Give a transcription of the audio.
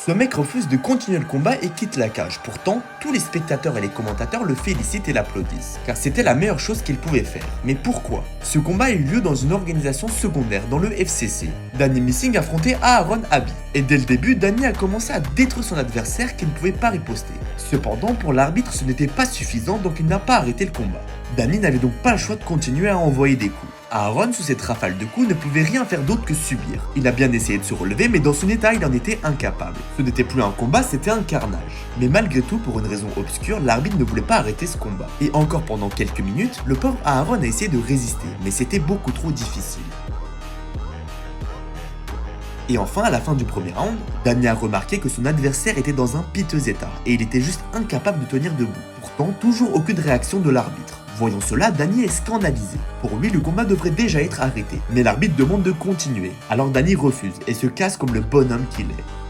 Ce mec refuse de continuer le combat et quitte la cage. Pourtant, tous les spectateurs et les commentateurs le félicitent et l'applaudissent, car c'était la meilleure chose qu'il pouvait faire. Mais pourquoi? Ce combat a eu lieu dans une organisation secondaire, dans le FCC. Danny Missing affrontait Aaron Abbey. Et dès le début, Danny a commencé à détruire son adversaire qui ne pouvait pas riposter. Cependant, pour l'arbitre, ce n'était pas suffisant, donc il n'a pas arrêté le combat. Danny n'avait donc pas le choix de continuer à envoyer des coups. Aaron, sous cette rafale de coups, ne pouvait rien faire d'autre que subir. Il a bien essayé de se relever, mais dans son état, il en était incapable. Ce n'était plus un combat, c'était un carnage. Mais malgré tout, pour une raison obscure, l'arbitre ne voulait pas arrêter ce combat. Et encore pendant quelques minutes, le pauvre Aaron a essayé de résister, mais c'était beaucoup trop difficile. Et enfin, à la fin du premier round, Danny a remarqué que son adversaire était dans un piteux état, et il était juste incapable de tenir debout. Pourtant, toujours aucune réaction de l'arbitre. Voyant cela, Danny est scandalisé. Pour lui, le combat devrait déjà être arrêté. Mais l'arbitre demande de continuer. Alors Danny refuse et se casse comme le bonhomme qu'il est.